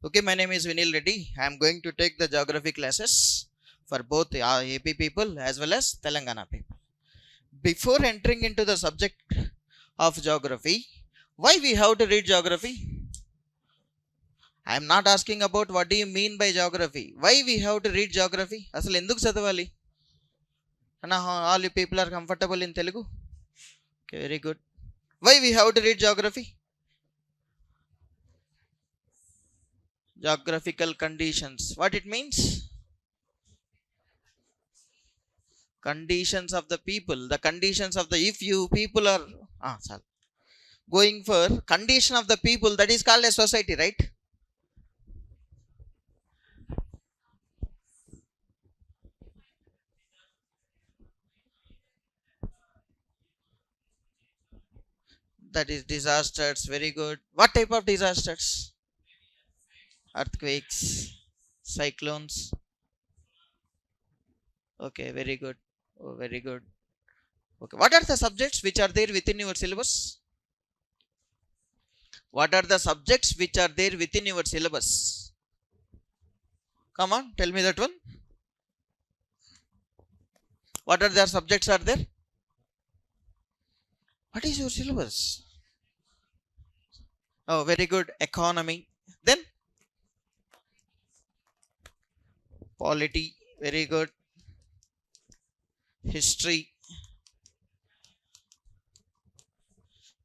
Okay, my name is Vinil Reddy. I am going to take the geography classes for both AP people as well as Telangana people. Before entering into the subject of geography, why we have to read geography? I am not asking about what do you mean by geography. Why we have to read geography? Asal enduku chadavali? All you people are comfortable in Telugu? Okay, very good. Why we have to read geography? Geographical conditions. What it means? Conditions of the people. The conditions of the, if you people are going for condition of the people, that is called a society, right? That is disasters. Very good. What type of disasters? Earthquakes, cyclones. Okay, very good. Oh, very good. Okay, what are the subjects which are there within your syllabus? What are the subjects which are there within your syllabus? Come on, tell me that one. What are the subjects are there? What is your syllabus? Oh, very good. Economy. Then polity. Very good. History.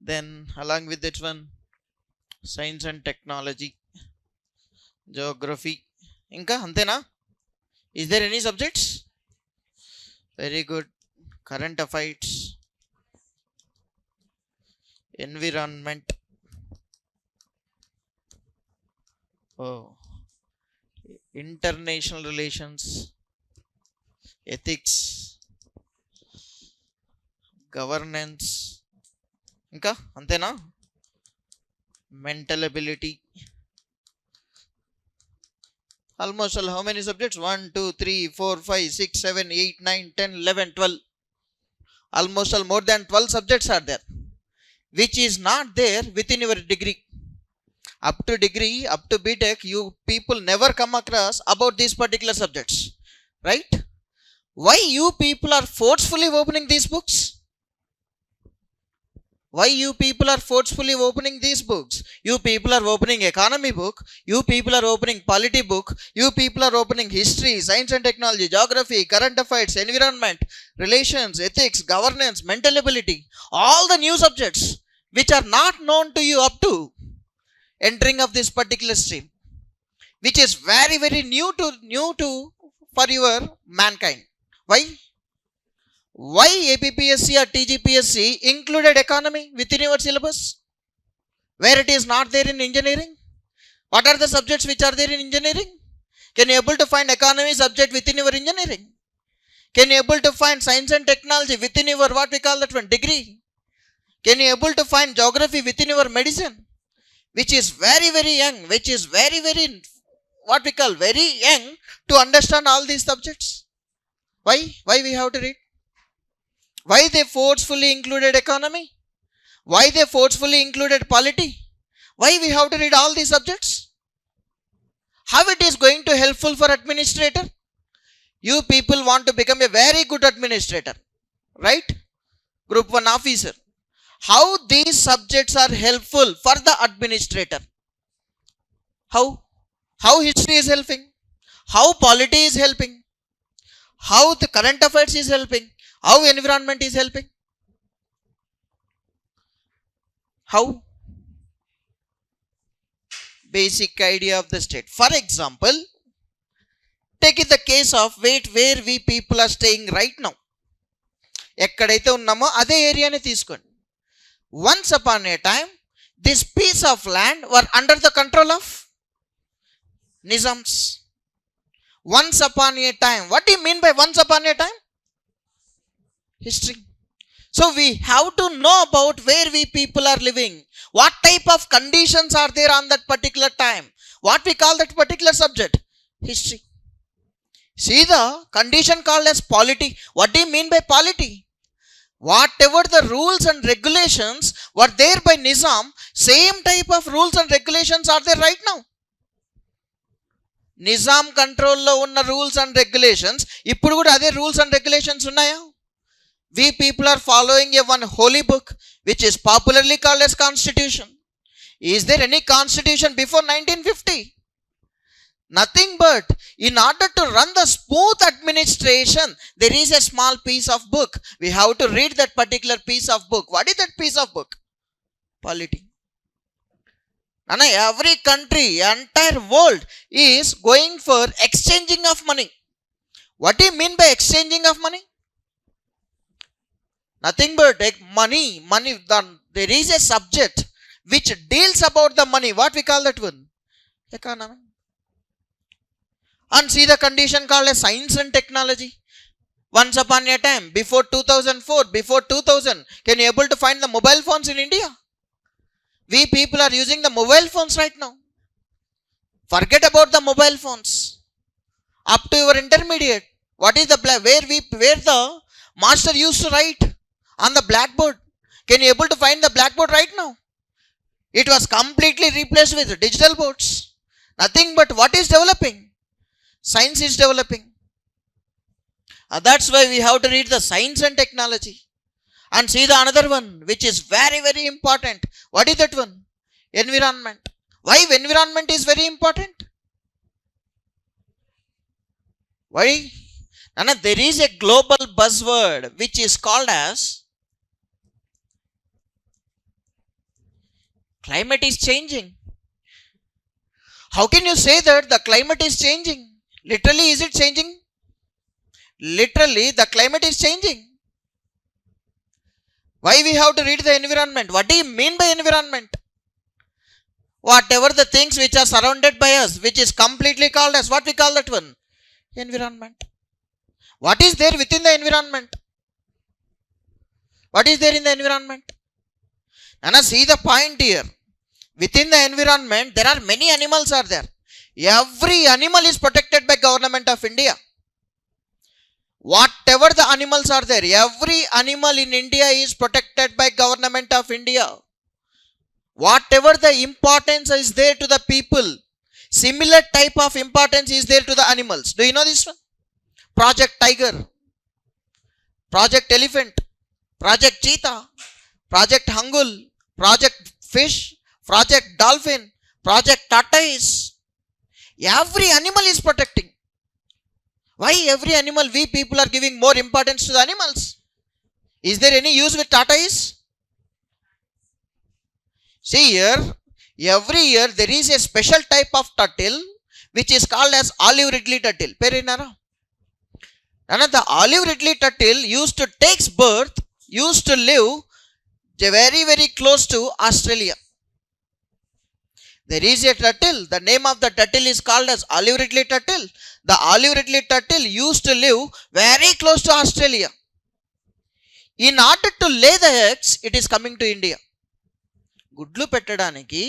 Then along with that one, science and technology, geography. Inka antena? Is there any subjects? Very good. Current affairs, environment. Oh, international relations, ethics, governance. Inka antena? Mental ability. Almost all, how many subjects? 1, 2, 3, 4, 5, 6, 7, 8, 9, 10, 11, 12. Almost all more than 12 subjects are there, which is not there within your degree. Up to degree, up to BTech, you people never come across about these particular subjects, right? Why you people are forcefully opening these books? Why you people are forcefully opening these books? You people are opening economy book, you people are opening polity book, you people are opening history, science and technology, geography, current affairs, environment, relations, ethics, governance, mental ability, all the new subjects which are not known to you up to entering of this particular stream, which is very new to for your mankind. Why APPSC or TSPSC included economy within your syllabus, where it is not there in engineering? What are the subjects which are there in engineering? Can you able to find economy subject within your engineering? Can you able to find science and technology within your what we call that one degree? Can you able to find geography within your medicine, which is very young, which is very what we call very young to understand all these subjects? Why we have to read? Why they forcefully included economy? Why they forcefully included polity? Why we have to read all these subjects? How it is going to helpful for administrator? You people want to become a very good administrator, right? Group 1 officer. How these subjects are helpful for the administrator? How history is helping? How polity is helping? How the current affairs is helping? How environment is helping? How? Basic idea of the state. For example, take it the case of where we people are staying right now. ఎక్కడైతే ఉన్నామో అదే ఏరియాని తీసుకోండి. Once upon a time, this piece of land were under the control of Nizams. Once upon a time. What do you mean by once upon a time? History. So we have to know about where we people are living. What type of conditions are there on that particular time? What we call that particular subject? History. See the condition called as polity. What do you mean by polity? Whatever the rules and regulations were there by Nizam, same type of rules and regulations are there right now. Nizam కంట్రోల్లో ఉన్న rules and regulations ఇప్పుడు కూడా అదే rules and regulations ఉన్నాయా? We people are following a one holy book which is popularly called as constitution. Is there any constitution before 1950? Nothing, but in order to run the smooth administration, there is a small piece of book. We have to read that particular piece of book. What is that piece of book? Polity. And every country, entire world is going for exchanging of money. What do you mean by exchanging of money? Nothing but money. There is a subject which deals about the money. What we call that one? Economy. And see the condition called as science and technology. Once upon a time, before 2004, before 2000, can you able to find the mobile phones in India? We people are using the mobile phones right now. Forget about the mobile phones. Up to your intermediate, what is the where the master used to write on the blackboard? Can you able to find the blackboard right now? It was completely replaced with digital boards. Nothing but what is developing? Science is developing. That's why we have to read the science and technology. And see the another one which is very, very important. What is that one? Environment. Why environment is very important? Why? Nana, there is a global buzzword which is called as climate is changing. How can you say that the climate is changing? Literally, is it changing? Literally, the climate is changing. Why we have to read the environment? What do you mean by environment? Whatever the things which are surrounded by us, which is completely called as, what we call that one? Environment. What is there within the environment? What is there in the environment? Nana, see the point here. Within the environment, there are many animals are there. Every animal is protected by Government of India. Whatever the animals are there, every animal in India is protected by Government of India. Whatever the importance is there to the people, similar type of importance is there to the animals. Do you know this one? Project Tiger, Project Elephant, Project Cheetah, Project Hangul, Project Fish, Project Dolphin, Project Tortoise. Every animal is protecting. Why every animal we people are giving more importance to the animals? Is there any use with tortoise? See here, every year there is a special type of turtle which is called as olive ridley turtle. Perinara. The olive ridley turtle used to take birth, used to live very, very close to Australia. There is a turtle. The name of the turtle is called as olive ridley turtle. The olive ridley turtle used to live very close to Australia. In order to lay the eggs, it is coming to India. గుడ్లు పెట్టడానికి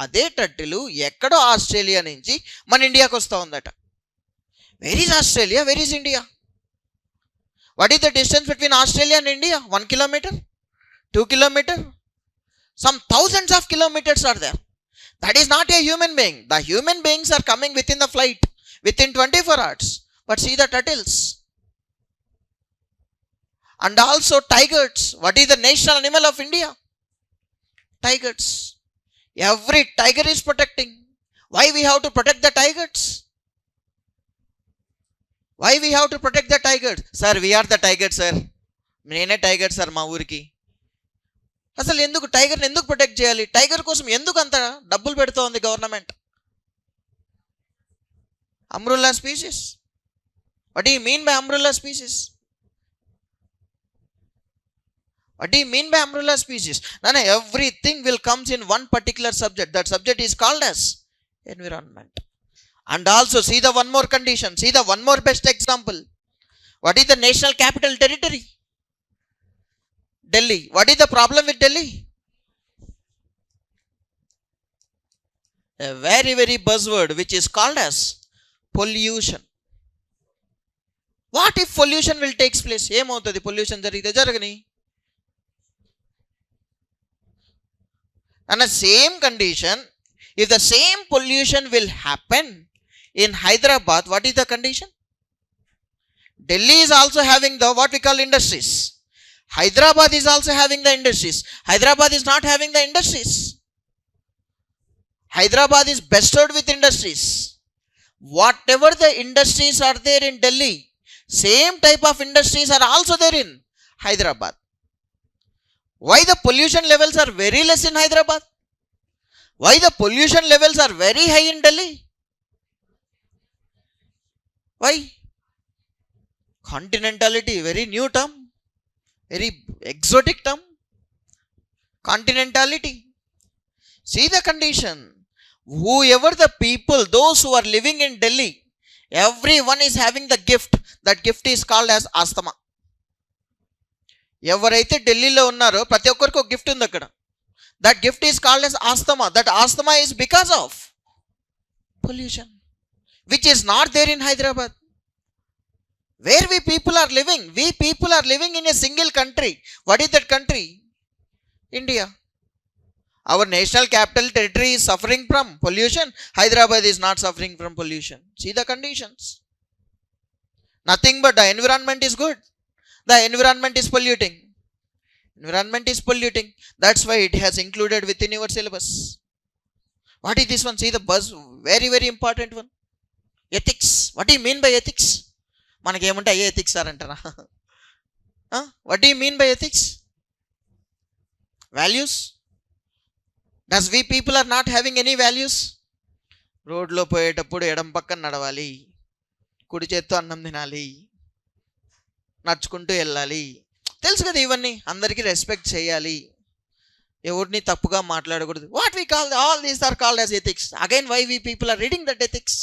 అదే turtle ఎక్కడో Australia నుంచి మన ఇండియాకి వస్తూ ఉందట. Where is Australia? Where is India? What is the distance between Australia and India? 1 kilometer? 2 kilometer? Some thousands of kilometers are there. That is not a human being. The human beings are coming within the flight, within 24 hours. But see the turtles. And also tigers. What is the national animal of India? Tigers. Every tiger is protecting. Why we have to protect the tigers? Why we have to protect the tigers? Sir, we are the tigers, sir. నేనే tiger sir మా ఊరికి. అసలు ఎందుకు టైగర్ని ఎందుకు protect చేయాలి? Tiger కోసం ఎందుకు అంత డబ్బులు పెడుతోంది government? Umbrella species. What do you mean by umbrella species? What do you mean by umbrella species? Nana, everything will comes in one particular subject. That subject is called as environment. And also see the one more condition. See the one more best example. What is the national capital territory? Delhi. What is the problem with Delhi? A very, very buzzword which is called as pollution. What if pollution will takes place? ఏమవుతుంది pollution జరిగితే? జరగని. And the same condition, if the same pollution will happen In Hyderabad, what is the condition? Delhi is also having the what we call industries. Hyderabad is also having the industries. Hyderabad is not having the industries. Hyderabad is bestowed with industries. Whatever the industries are there in Delhi, same type of industries are also there in Hyderabad. Why the pollution levels are very less in Hyderabad? Why the pollution levels are very high in Delhi? Why? Continentality, very new term, very exotic term. Continentality. See the condition. Whoever the people, those who are living in Delhi, everyone is having the gift. That gift is called as asthma. ఎవరైతే ఢిల్లీలో ఉన్నారో ప్రతి ఒక్కరికి ఒక gift ఉంది అక్కడ. That gift is called as asthma. That asthma is because of pollution which is not there in Hyderabad. Where we people are living in a single country. What is that country? India. Our national capital territory is suffering from pollution. Hyderabad is not suffering from pollution. See the conditions. Nothing but the environment is good. The environment is polluting. Environment is polluting. That's why it has included within your syllabus. What is this one? See the buzz. Very, very important one. Ethics. What do you mean by ethics? మనకేమంటే అయ్యే ethics sir అంటారా? What do you mean by ethics? Values. Does we people are not having any values? రోడ్లో పోయేటప్పుడు ఎడం పక్కన నడవాలి, కుడి చేత్తో అన్నం తినాలి, నడుచుకుంటూ వెళ్ళాలి, తెలుసు కదా ఇవన్నీ. అందరికీ రెస్పెక్ట్ చేయాలి, ఎవరిని తప్పుగా మాట్లాడకూడదు. What we call all these are called as ethics. Again why we people are reading that ethics?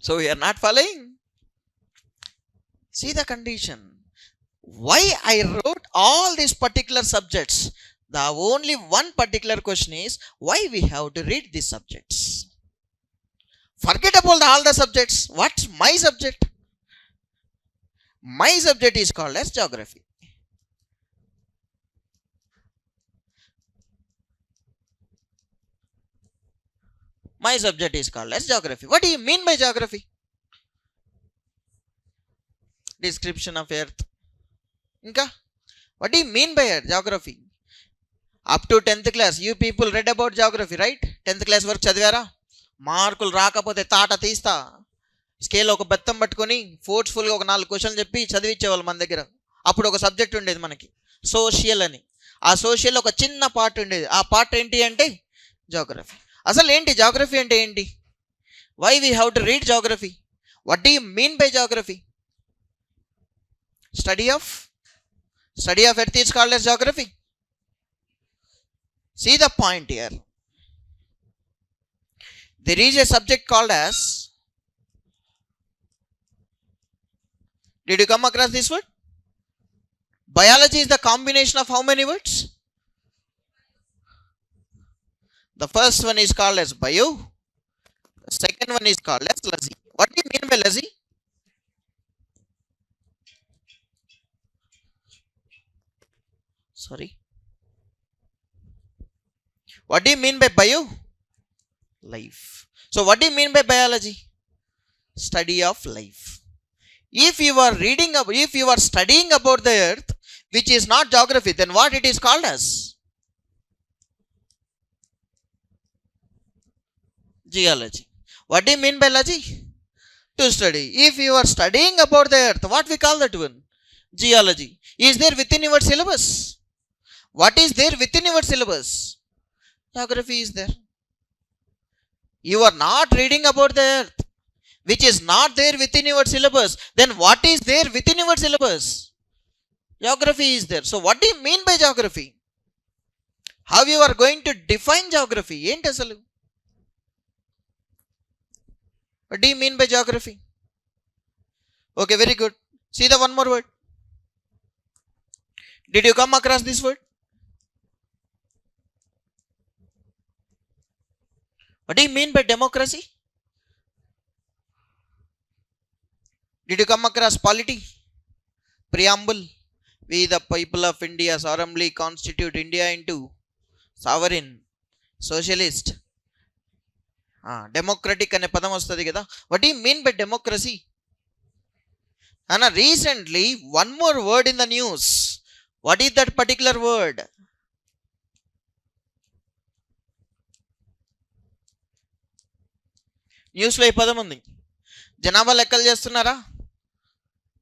So we are not following. See the condition. Why I wrote all these particular subjects? The only one particular question is why we have to read these subjects. Forget about all the subjects. What's my subject? My subject is called as geography. My subject is called as geography. What do you mean by geography? Description of earth. Inka? What do you mean by geography? Up to 10th class, you people read about geography, right? 10th class వరకు చదివారా? మార్కులు రాకపోతే తాట తీస్తా scale ఒక బెత్తం పట్టుకొని ఫోర్స్ఫుల్గా ఒక 4 క్వశ్చన్లు చెప్పి చదివించేవాళ్ళు మన దగ్గర. అప్పుడు ఒక సబ్జెక్ట్ ఉండేది మనకి, సోషల్ అని. ఆ సోషల్ ఒక చిన్న పార్ట్ ఉండేది. ఆ పార్ట్ ఏంటి అంటే జాగ్రఫీ. అసలు ఏంటి జాగ్రఫీ అంటే ఏంటి? Why we have to read geography? What do you mean by geography? Study of earth is called as geography. See the point here. There is a subject called as, did you come across this word? Biology is the combination of how many words? The first one is called as bio. The second one is called as lazy. What do you mean by lazy? Sorry. What do you mean by bio? Life. So what do you mean by biology? Study of life. If you are studying about the earth, which is not geography, then what it is called as? Geology. What do you mean by logy? To study. If you are studying about the earth, what we call that one? Geology. Is there within your syllabus? What is there within your syllabus? Geography is there. You are not reading about the earth, which is not there within your syllabus. Then what is there within your syllabus? Geography is there. So what do you mean by geography? How you are going to define geography? Enti asalu? What do you mean by geography? Okay, very good. See the one more word. Did you come across this word? What do you mean by democracy? Did you come across polity? Preamble. We the people of India solemnly constitute India into sovereign, socialist, democratic అనే పదం వస్తుంది కదా. What you mean by democracy? అన్న recently one more word in the news. What is that particular word? న్యూస్లో ఈ పదం ఉంది. జనాభా లెక్కలు చేస్తున్నారా?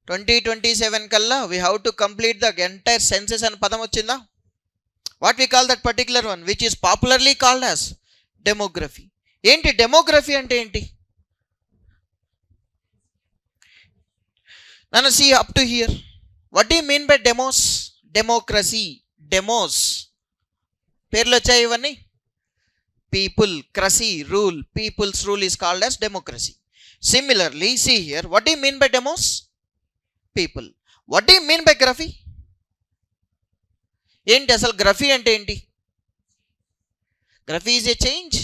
2027 కల్లా we have to complete the entire census అనే పదం వచ్చిందా? What we call that particular one which is popularly called as demography. ఏంటి డెమోగ్రఫీ అంటే ఏంటి? నన్ను see up to here. What you mean by demos? Democracy, demos పేర్లు వచ్చాయి ఇవన్నీ. People, cracy, rule, people's rule is called as democracy. Similarly see here, what you mean by demos? People. What do you mean by graphy? ఏంటి అసలు graphy అంటే ఏంటి? Graphy is a change.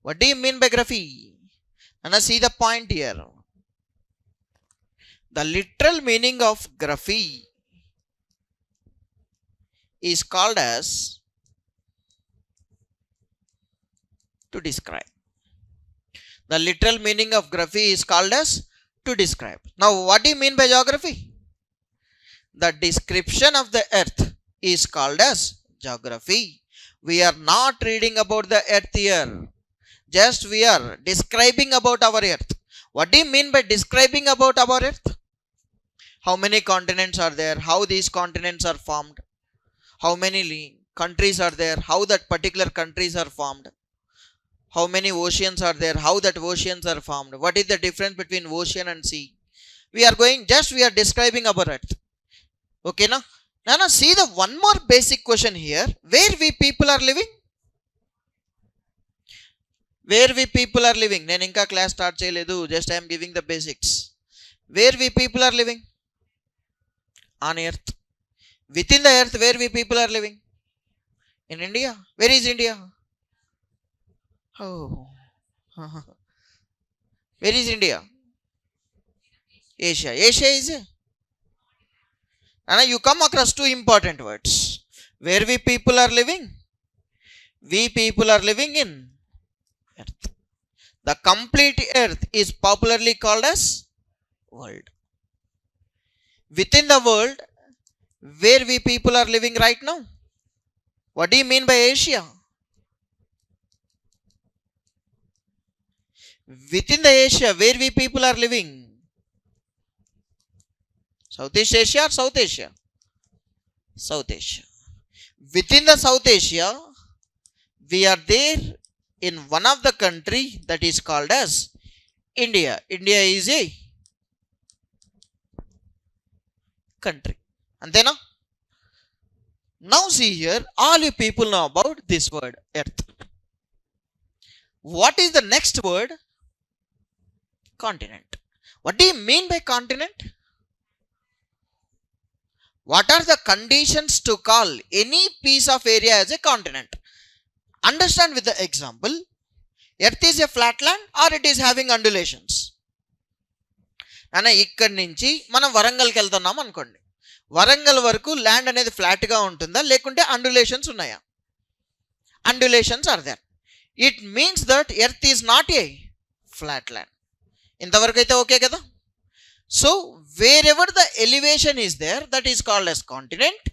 What do you mean by graphy? అన్న see the point here. The literal meaning of graphy is called as to describe. The literal meaning of graphy is called as to describe. Now what do you mean by geography? The description of the earth is called as geography. We are not reading about the earth here, just we are describing about our earth. What do you mean by describing about our earth? How many continents are there? How these continents are formed? How many countries are there? How that particular countries are formed? How many oceans are there? How that oceans are formed? What is the difference between ocean and sea? We are describing our earth. Okay, na? Now see the one more basic question here. Where we people are living? Where we people are living? నేను ఇంకా class start చేయలేదు. Just I am giving the basics. Where we people are living? On earth. Within the earth, where we people are living? In India. Where is India? Oh. Where is India? Asia. Asia is a. And you come across two important words. Where we people are living? We people are living in earth. The complete earth is popularly called as world. Within the world, where we people are living right now? What do you mean by Asia? Within the Asia, where we people are living? Southeast Asia or South Asia? South Asia. Within the South Asia, we are there in one of the country that is called as India. India is a country. Antena? Now see here, all you people know about this word earth. What is the next word? Continent. What do you mean by continent? What are the conditions to call any piece of area as a continent? Understand with the example. Earth is a flat land or it is having undulations. అన్న ఇక్కడి నుంచి మనం వరంగల్కి వెళ్తున్నాం అనుకోండి. వరంగల్ వరకు land అనేది ఫ్లాట్గా ఉంటుందా లేకుంటే అండులేషన్స్ ఉన్నాయా? Undulations are there. It means that earth is not a flat land. ఇంతవరకు అయితే ఓకే కదా? So wherever the elevation is there that is called as continent.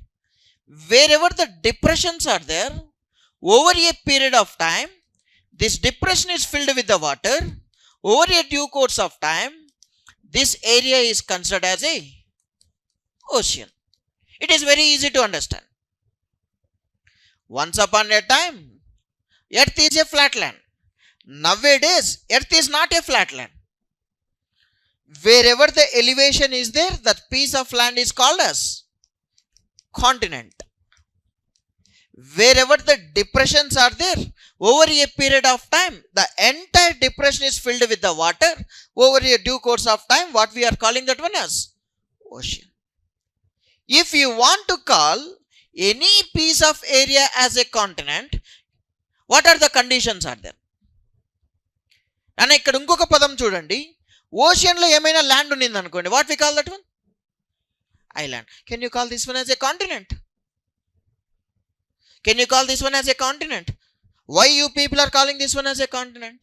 Wherever the depressions are there over a period of time this depression is filled with the water over a due course of time. This area is considered as a ocean. It is very easy to understand. Once upon a time, earth is a flat land. Nowadays, earth is not a flat land. Wherever the elevation is there, that piece of land is called as continent. Wherever the depressions are there, over a period of time, the entire depression is filled with the water. Over a due course of time, what we are calling that one as ocean. If you want to call any piece of area as a continent, what are the conditions are there? And ఇక్కడ ఇంకొక పదం చూడండి. ఓషియన్లో ఏమైనా land ఉన్నింది అనుకోండి, what we call that one? Island. Can you call this one as a continent? Can you call this one as a continent? Why you people are calling this one as a continent?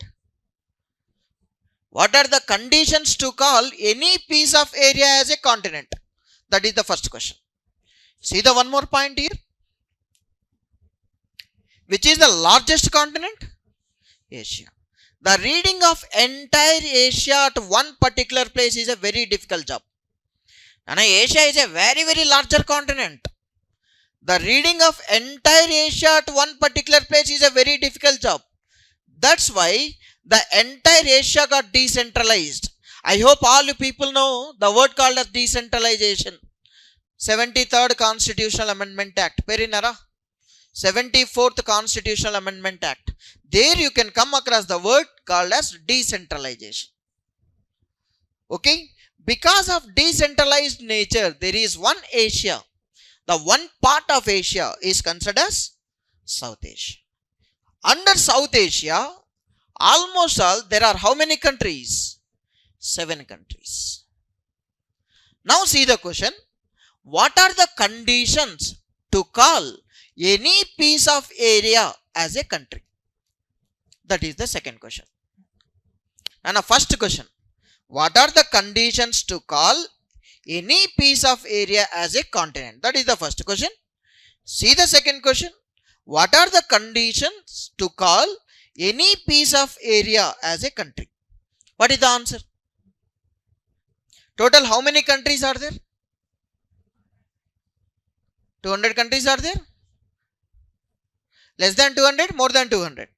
What are the conditions to call any piece of area as a continent? That is the first question. See the one more point here. Which is the largest continent? Asia. The reading of entire Asia at one particular place is a very difficult job. And Asia is a very, very larger continent. The reading of entire Asia at one particular place is a very difficult job. That's why the entire Asia got decentralized. I hope all you people know the word called as decentralization. 73rd Constitutional Amendment Act. Perinara? 74th Constitutional Amendment Act. There you can come across the word called as decentralization. Okay? Because of decentralized nature, there is one Asia. The one part of Asia is considered as South Asia. Under South Asia, almost all, there are how many countries? 7 countries. Now see the question. What are the conditions to call any piece of area as a country? That is the second question. And the first question. What are the conditions to call any piece of area as a continent? That is the first question. See the second question. What are the conditions to call any piece of area as a country? What is the answer? Total how many countries are there? 200 countries are there? Less than 200? More than 200?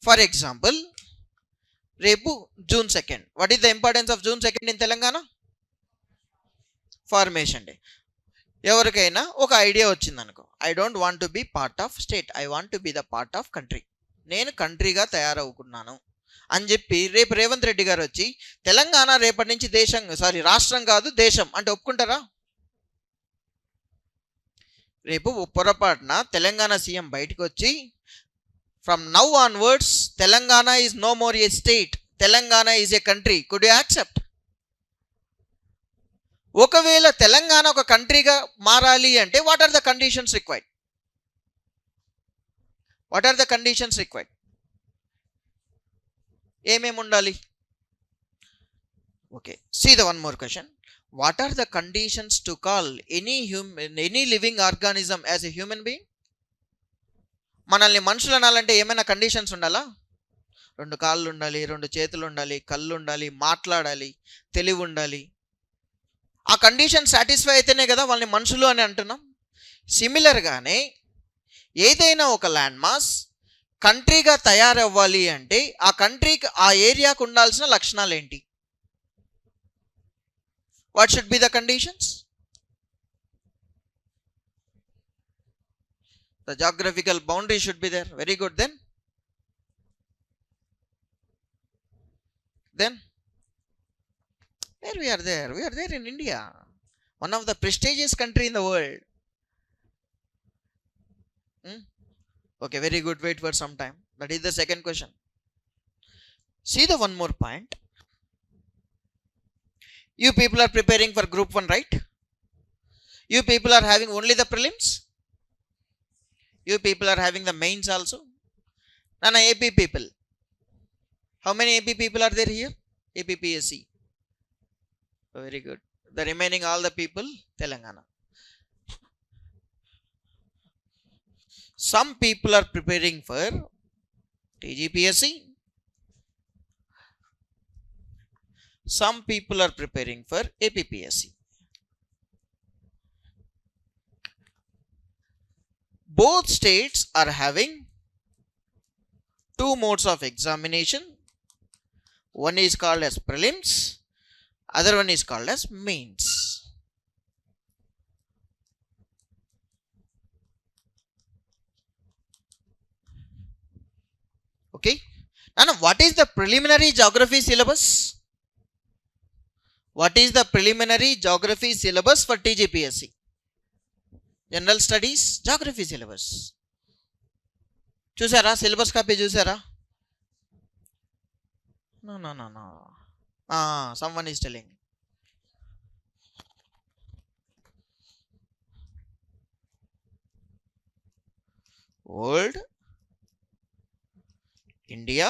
For example, Repu, June 2nd. What is the importance of June 2nd in Telangana? Formation Day. ఎవరికైనా ఒక idea వచ్చిందనుకో, I don't want to be part of state, I want to be the part of country. నేను కంట్రీగా తయారవుకున్నాను అని చెప్పి రేపు రేవంత్ రెడ్డి గారు వచ్చి తెలంగాణ రేపటి నుంచి రాష్ట్రం కాదు దేశం అంటే ఒప్పుకుంటారా? రేపు పొరపాటున తెలంగాణ సీఎం బయటకు వచ్చి from now onwards Telangana is no more a state, Telangana is a country, could you accept? ఒకవేళ తెలంగాణ ఒక కంట్రీగా మారాలి అంటే what are the conditions required? What are the conditions required? ఏమేమి ఉండాలి? Okay, see the one more question. What are the conditions to call any living organism as a human being? మనల్ని మనుషులు అనాలంటే ఏమైనా కండిషన్స్ ఉండాలా? 2 కాళ్ళు ఉండాలి, 2 చేతులు ఉండాలి, కళ్ళు ఉండాలి, మాట్లాడాలి, తెలివి ఉండాలి. ఆ కండిషన్ సాటిస్ఫై అయితేనే కదా వాళ్ళని మనుషులు అని అంటున్నాం. సిమిలర్గానే ఏదైనా ఒక ల్యాండ్ మాస్ కంట్రీగా తయారవ్వాలి అంటే ఆ కంట్రీకి ఆ ఏరియాకు ఉండాల్సిన లక్షణాలు ఏంటి? What should be the conditions? The geographical boundary should be there. Very good. Then where we are there? We are there in India, one of the prestigious country in the world. Okay, very good. Wait for some time. That is the second question. See the one more point. You people are preparing for group 1, right? You people are having only the prelims? You people are having the mains also? Nana, AP people. How many AP people are there here? APPSC. Oh, very good. The remaining all the people, Telangana. Some people are preparing for TGPSC. Some people are preparing for APPSC. Both states are having 2 modes of examination. One is called as prelims, other one is called as mains. Okay. Now, what is the preliminary geography syllabus? What is the preliminary geography syllabus for TGPSC? General Studies Geography syllabus. చూసారా? Syllabus copy చూసారా? No. Someone is telling. Old India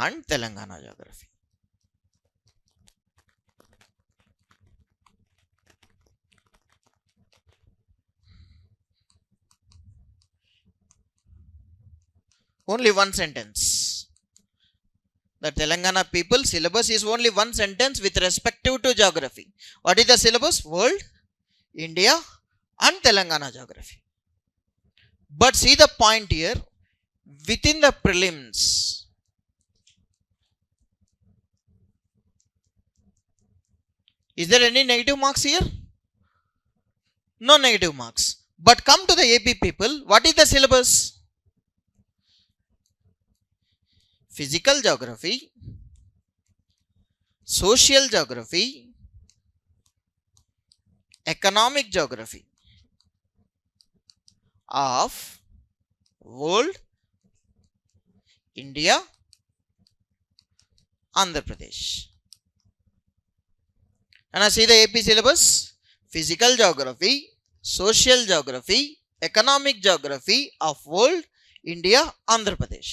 and Telangana geography. Only one sentence. The Telangana people syllabus is only one sentence with respective to geography. What is the syllabus? World, India and Telangana geography. But see the point here, within the prelims, is there any negative marks here? No negative marks. But come to the AP people, what is the syllabus? Physical geography, social geography, economic geography of world, India, Andhra Pradesh. And I see the AP syllabus: physical geography, social geography, economic geography of world, India, Andhra Pradesh.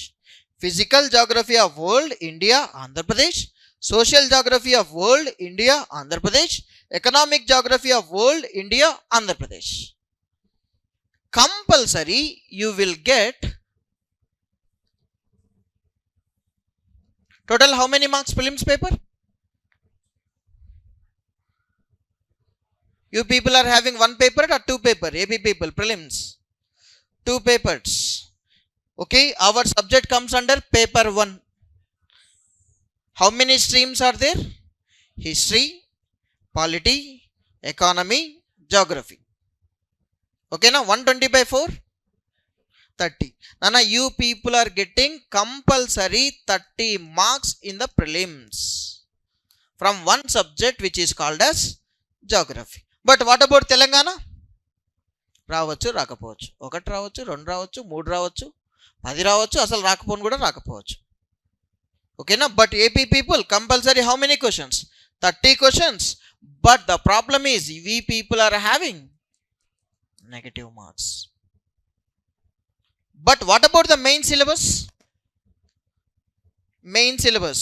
Physical geography of world, India, Andhra Pradesh. Social geography of world, India, Andhra Pradesh. Economic geography of world, India, Andhra Pradesh. Compulsory you will get total how many marks prelims paper? You people are having one paper or two paper? AP people prelims, two papers. Okay, our subject comes under paper 1. How many streams are there? History, polity, economy, geography. Okay, now 120 by 4? 30. Nana, you people are getting compulsory 30 marks in the prelims from one subject which is called as geography. But what about Telangana? రావచ్చు, రాకపోవచ్చు. ఒకటి రావచ్చు, రెండు రావచ్చు, మూడు రావచ్చు, 10 రావచ్చు, అసలు రాకపోను కూడా రాకపోవచ్చు. ఓకేనా? But AP people compulsory how many questions? 30 questions. But the problem is we people are having negative marks. But what about the main syllabus? Main syllabus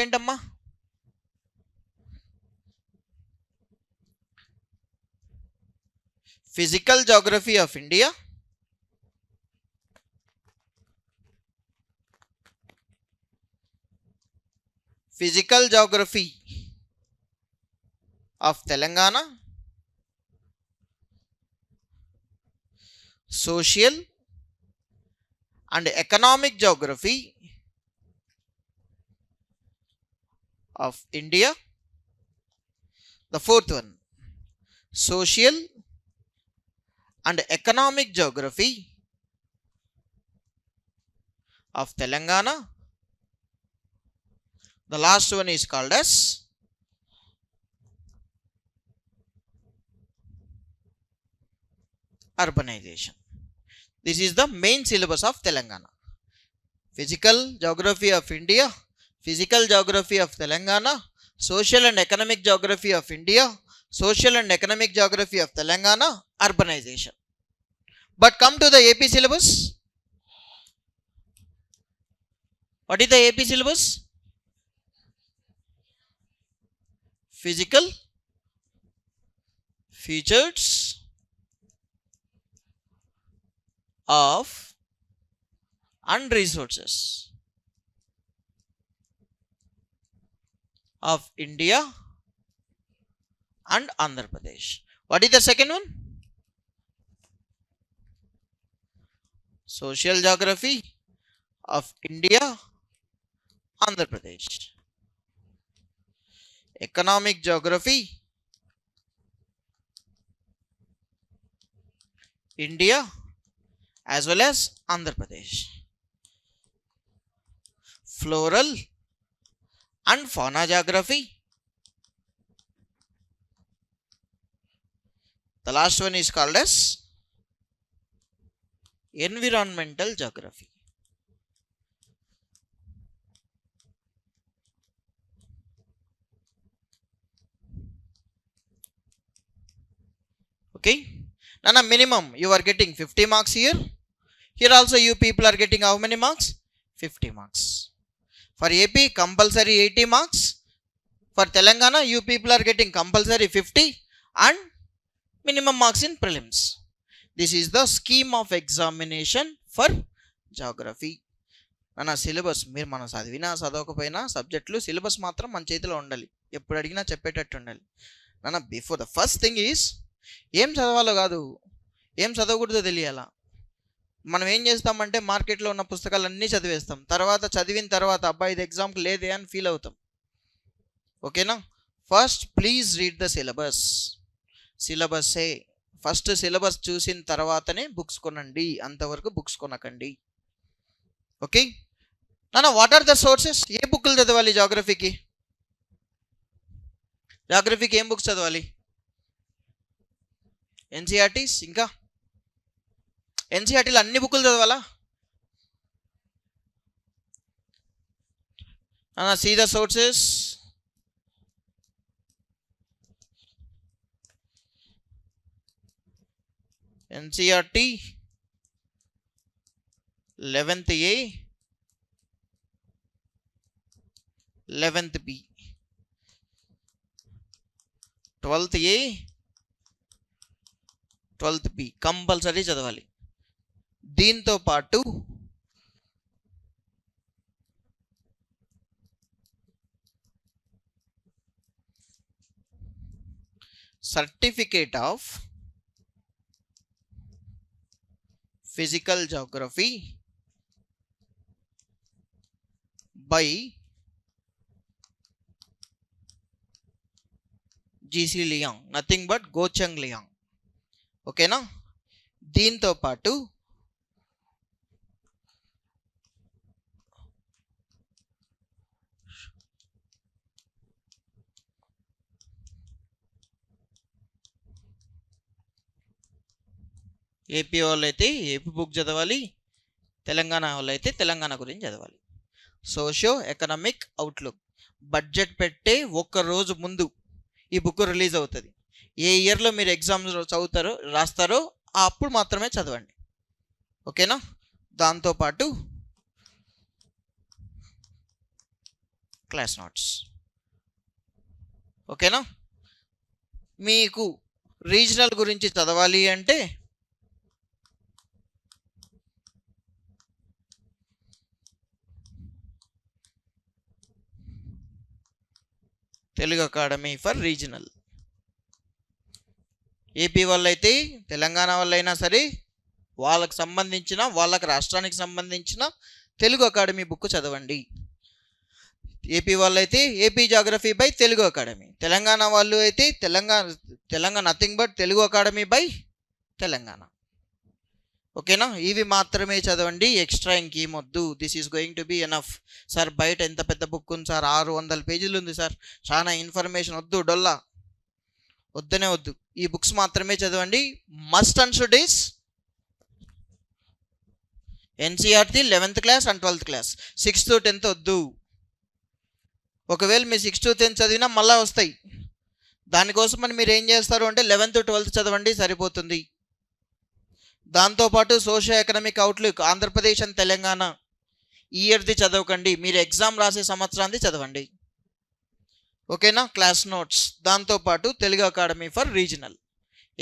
ఏంటమ్మా? Physical geography of India, physical geography of Telangana, social and economic geography of India. The fourth one, social and economic geography of Telangana. The last one is called as urbanization. This is the main syllabus of Telangana. Physical geography of India, physical geography of Telangana, social and economic geography of India, social and economic geography of Telangana, urbanization. But come to the AP syllabus. What is the AP syllabus? Physical features of and resources of India and Andhra Pradesh. What is the second one? Social geography of India, Andhra Pradesh. Economic geography, India as well as Andhra Pradesh. Floral and fauna geography. The last one is called as environmental geography. Okay. Nana, minimum you are getting 50 marks here. Here also you people are getting how many marks? 50 marks. For AP compulsory 80 marks. For Telangana you people are getting compulsory 50 and minimum marks in prelims. This is the scheme of examination for geography. నా syllabus మీరు మనం చదివినా చదవకపోయినా సబ్జెక్టులు syllabus మాత్రం మన చేతిలో ఉండాలి. ఎప్పుడు అడిగినా చెప్పేటట్టు ఉండాలి. Before the first thing is ఏం చదవాలో కాదు, ఏం చదవకూడదో తెలియాలా. మనం ఏం చేస్తామంటే మార్కెట్లో ఉన్న పుస్తకాలన్నీ చదివేస్తాం. తర్వాత చదివిన తర్వాత అబ్బాయి ఇది ఎగ్జామ్కి లేదే అని ఫీల్ అవుతాం. ఓకేనా? First please read the syllabus. సిలబస్సే ఫస్ట్. సిలబస్ చూసిన తర్వాతనే బుక్స్ కొనండి, అంతవరకు బుక్స్ కొనకండి. Okay what are the sources? ఏ బుక్లు చదవాలి జాగ్రఫీకి? జాగ్రఫీకి ఏం బుక్స్ చదవాలి? ఎన్సీఆర్టీస్. ఇంకా ఎన్సీఆర్టీలో అన్ని బుక్లు చదవాలా? See the sources. NCERT 11th A, 11th B, 12th A, 12th B compulsory చదవాలి. దీంతో పాటు certificate of physical geography by GC Liang, nothing but Gocheng Liang. ఓకేనా? దీంతో పాటు ఏపీ వాళ్ళు అయితే ఏపీ బుక్ చదవాలి, తెలంగాణ వాళ్ళు అయితే తెలంగాణ గురించి చదవాలి. సోషియో ఎకనామిక్ అవుట్లుక్ బడ్జెట్ పెట్టే ఒక్క రోజు ముందు ఈ బుక్ రిలీజ్ అవుతుంది. ఏ ఇయర్లో మీరు ఎగ్జామ్స్ రాస్తారో అప్పుడు మాత్రమే చదవండి. ఓకేనా? దాంతోపాటు క్లాస్ నోట్స్. ఓకేనా? మీకు రీజనల్ గురించి చదవాలి అంటే Telugu Akademi for regional. AP వాళ్ళైతే తెలంగాణ వాళ్ళైనా సరే వాళ్ళకి సంబంధించిన వాళ్ళకి రాష్ట్రానికి సంబంధించిన తెలుగు అకాడమీ బుక్ చదవండి. ఏపీ వాళ్ళైతే AP geography by Telugu Akademi, Telangana వాళ్ళు అయితే Telangana nothing but Telugu Akademi by Telangana. ఓకేనా? ఇవి మాత్రమే చదవండి, ఎక్స్ట్రా ఇంకేమొద్దు. This is going to be enough. Sir బయట ఎంత పెద్ద బుక్ ఉంది సార్, 600 పేజీలు ఉంది సార్, చాలా ఇన్ఫర్మేషన్ వద్దు, డొల్లా వద్దనే వద్దు. ఈ బుక్స్ మాత్రమే చదవండి. Must and should is NCERT 11th class and 12th class. 6th to 10th వద్దు. ఒకవేళ మీరు 6th to 10th చదివినా మళ్ళీ వస్తాయి. దానికోసం అని మీరు ఏం చేస్తారు అంటే 11th to 12th చదవండి, సరిపోతుంది. దాంతోపాటు socio economic outlook Andhra Pradesh and Telangana ఇయర్ది చదవకండి, మీరు ఎగ్జామ్ రాసే సంవత్సరాన్ని చదవండి. ఓకేనా? Class notes. దాంతోపాటు Telugu Akademi for regional.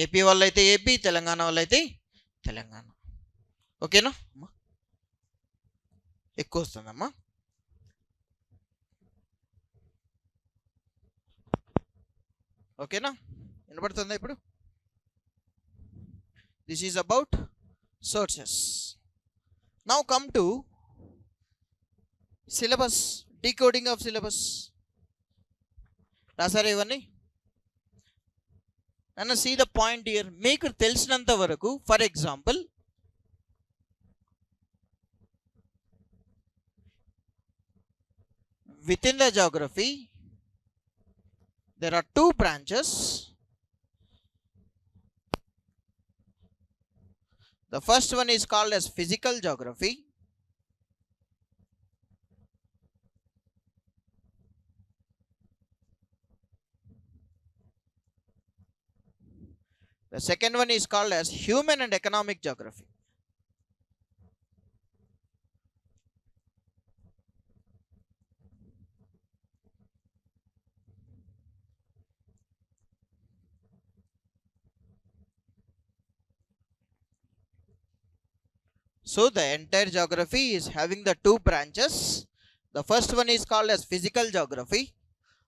AP వాళ్ళైతే ఏపీ, తెలంగాణ వాళ్ళైతే తెలంగాణ. ఓకేనా? ఎక్కువ వస్తుందమ్మా. ఓకేనా? వినపడుతుందా ఇప్పుడు? This is about sources. Now come to syllabus, decoding of syllabus. రాసారా ఇవన్నీ? and see the point here. మీకు తెలిసినంత వరకు, for example within the geography there are two branches. The first one is called as physical geography. The second one is called as human and economic geography. So the entire geography is having the two branches. The first one is called as physical geography.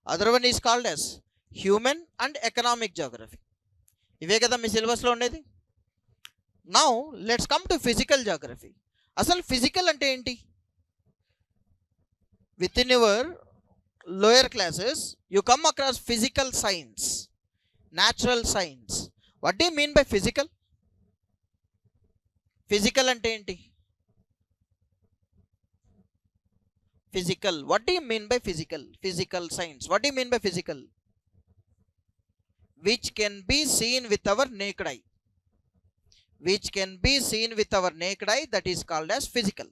Other one is called as human and economic geography. ఇవే కదా మీ సిలబస్లో ఉండేది. Now let's come to physical geography. అసలు physical అంటే ఏంటి? With in your lower classes you come across physical science, natural science. What do you mean by physical? Physical అంటే ఏంటి? Physical, what do you mean by physical? Physical science, what do you mean by physical? Which can be seen with our naked eye. Which can be seen with our naked eye, that is called as physical.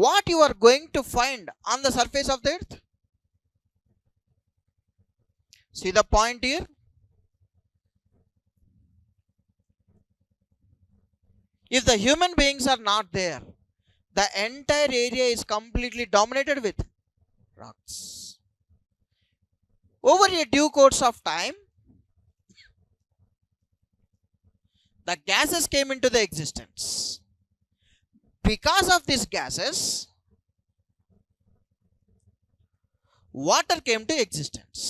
What you are going to find on the surface of the earth? See the point here? If the human beings are not there, the entire area is completely dominated with rocks. Over a due course of time, the gases came into the existence. Because of these gases, water came to existence.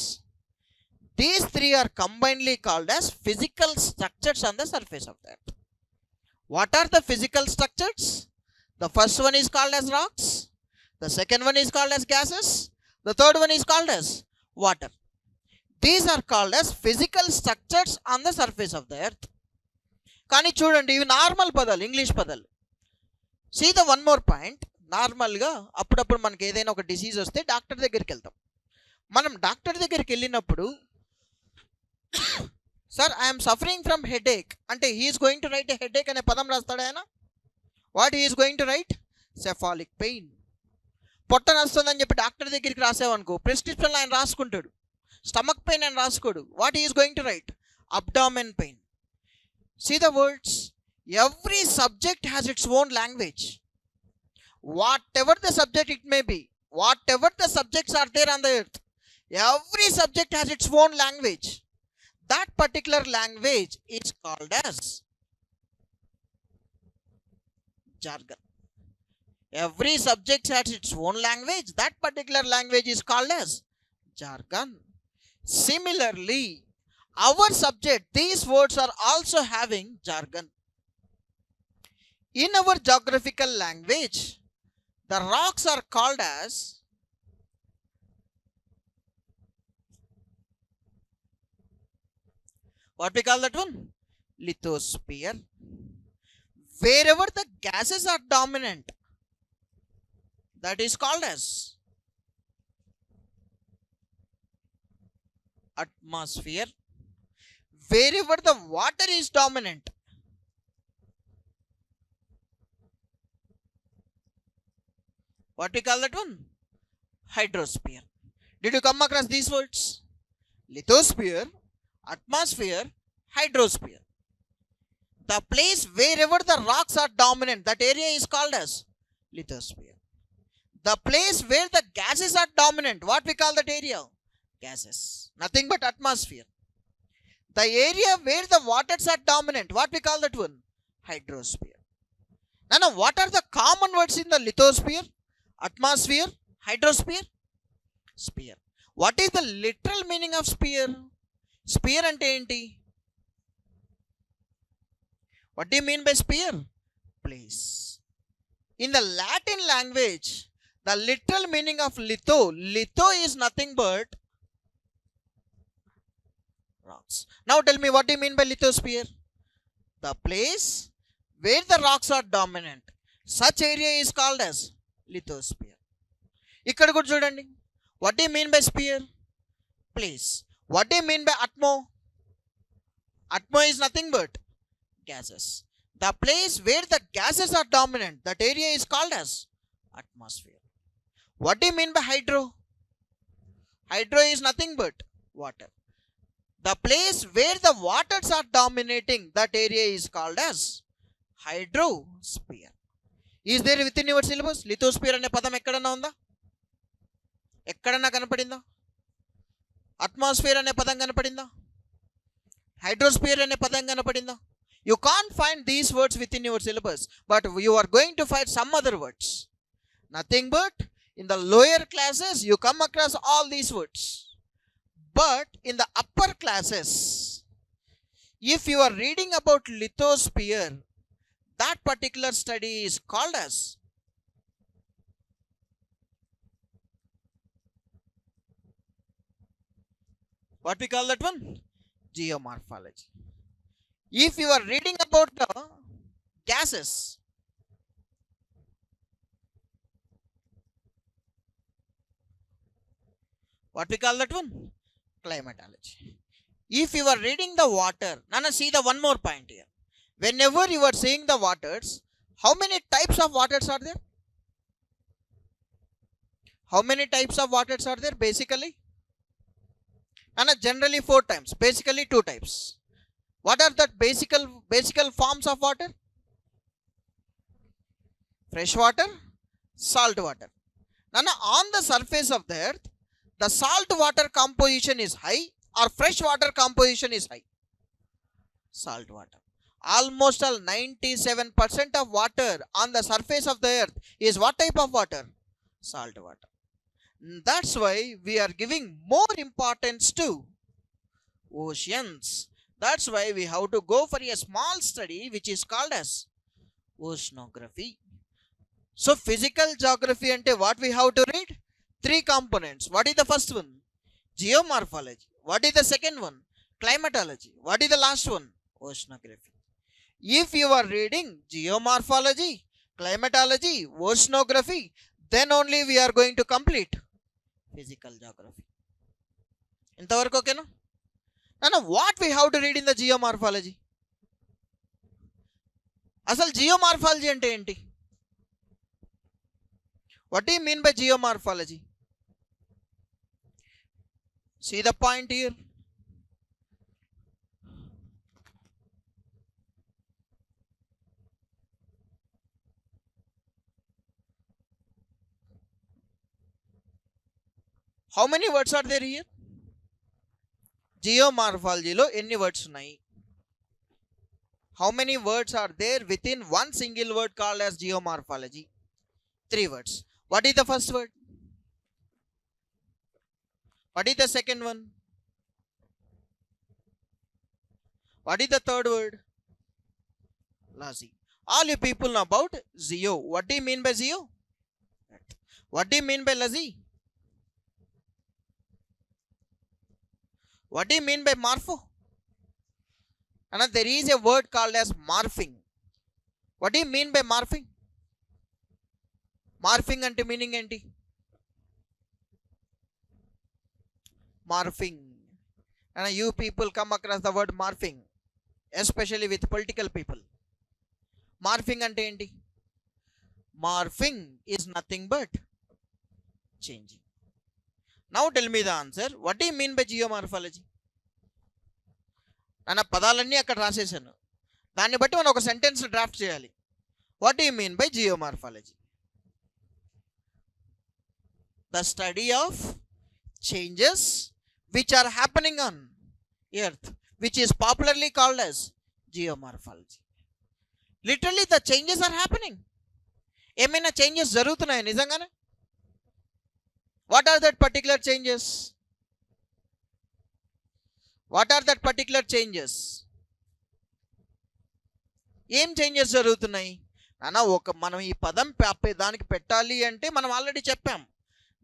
These three are combinedly called as physical structures on the surface of the earth. What are the physical structures? The first one is called as rocks. The second one is called as gases. The third one is called as water. These are called as physical structures on the surface of the earth. కానీ చూడండి, ఇవి normal పదాలు, English పదాలు. See the one more point. నార్మల్గా అప్పుడప్పుడు మనకి ఏదైనా ఒక డిసీజ్ వస్తే డాక్టర్ దగ్గరికి వెళ్తాం. మనం డాక్టర్ దగ్గరికి వెళ్ళినప్పుడు sir I'm suffering from headache అంటే he's going to write a headache అనే పదం రాస్తాడు ఆయన. What he's going to write? Cephalic pain. పొట్ట నస్తుందని చెప్పి డాక్టర్ దగ్గరికి రాసావనుకో, ప్రిస్క్రిప్షన్లో ఆయన రాసుకుంటాడు. స్టమక్ పెయిన్ అని రాసుకోడు. What he's going to write? Abdomen pain. See the words. Every subject has its own language. Whatever the subject it may be, whatever the subjects are there on the earth, every subject has its own language. That particular language is called as jargon. Every subject has its own language. That particular language is called as jargon. Similarly, our subject, these words are also having jargon. In our geographical language, the rocks are called as what we call that one? Lithosphere. Wherever the gases are dominant, that is called as atmosphere. Wherever the water is dominant, what we call that one? Hydrosphere. Did you come across these words? Lithosphere, atmosphere, hydrosphere. The place wherever the rocks are dominant, that area is called as lithosphere. The place where the gases are dominant, what we call that area? Gases. Nothing but atmosphere. The area where the waters are dominant, what we call that one? Hydrosphere. Now, what are the common words in the lithosphere, atmosphere, hydrosphere? Sphere. What is the literal meaning of sphere? Sphere ante enti? What do you mean by sphere? Place. In the Latin language, the literal meaning of litho is nothing but rocks. Now tell me, what do you mean by lithosphere? The place where the rocks are dominant, such area is called as lithosphere. ఇక్కడ కూడా చూడండి, what do you mean by sphere? Place. What do you mean by atmo? Atmo is nothing but gases. The place where the gases are dominant, that area is called as atmosphere. What do you mean by hydro? Hydro is nothing but water. The place where the waters are dominating, that area is called as hydrosphere. Is there within your syllabus? Lithosphere అనే పదం ఎక్కడన్నా ఉందా? ఎక్కడన్నా కనపడిందా? Atmosphere అనే పదం కనపడిందా? Hydrosphere అనే పదం కనపడిందా? You can't find these words within your syllabus, but you are going to find some other words. Nothing but in the lower classes you come across all these words. But in the upper classes, if you are reading about lithosphere, that particular study is called as what we call that one? Geomorphology. If you are reading about the gases, what we call that one? Climatology. If you are reading the water, Nana, see the one more point here. Whenever you are seeing the waters, how many types of waters are there? How many types of waters are there basically? Nana, generally 4 types, basically 2 types. What are the basic forms of water? Fresh water, salt water. Nana, on the surface of the earth, the salt water composition is high or fresh water composition is high? Salt water. Almost all 97% of water on the surface of the earth is what type of water? Salt water. That's why we are giving more importance to oceans. That's why we have to go for a small study which is called as oceanography. So physical geography ante what we have to read? 3 components. What is the first one? Geomorphology. What is the second one? Climatology. What is the last one? Oceanography. If you are reading geomorphology, climatology, oceanography, then only we are going to complete physical geography. ఇంతవరకు ఓకేనా? Now what we have to read in the geomorphology? అసలు geomorphology అంటే ఏంటి? What do you mean by geomorphology? See the point here. How many words are there here? Geomorphology lo enni words unnai? How many words are there within one single word called as geomorphology? 3 words. What is the first word? What is the second one? What is the third word? Lazy. All you people know about geo. What do you mean by geo? What do you mean by lazy? What do you mean by morpho? And there is a word called as morphing. What do you mean by morphing? Morphing ante meaning enti? Morphing. And you people come across the word morphing, especially with political people. Morphing ante enti? Morphing is nothing but changing. Now tell me the answer. What do you mean by geomorphology? నన్న పదాలన్నీ అక్కడ రాసేసాను. దాన్ని బట్టి మనం ఒక sentence draft చేయాలి. What do you mean by geomorphology? The study of changes which are happening on earth, which is popularly called as geomorphology. Literally the changes are happening. ఏమైనా changes జరుగుతున్నాయి నిజంగానే? What are that particular changes? What are that particular changes? ఏం changes జరుగుతున్నాయి అన్న? మనం ఈ పదం దానికి పెట్టాలి అంటే మనం ఆల్రెడీ చెప్పాం.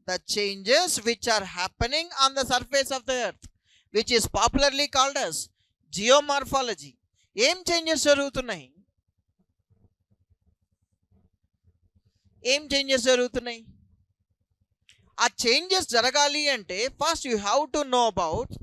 The changes which are happening on the surface of the earth, which is popularly called as geomorphology. ఏం చేంజెస్ జరుగుతున్నాయి? ఏం చేంజెస్ జరుగుతున్నాయి? ఆ చేంజెస్ జరగాలి అంటే first you have to know about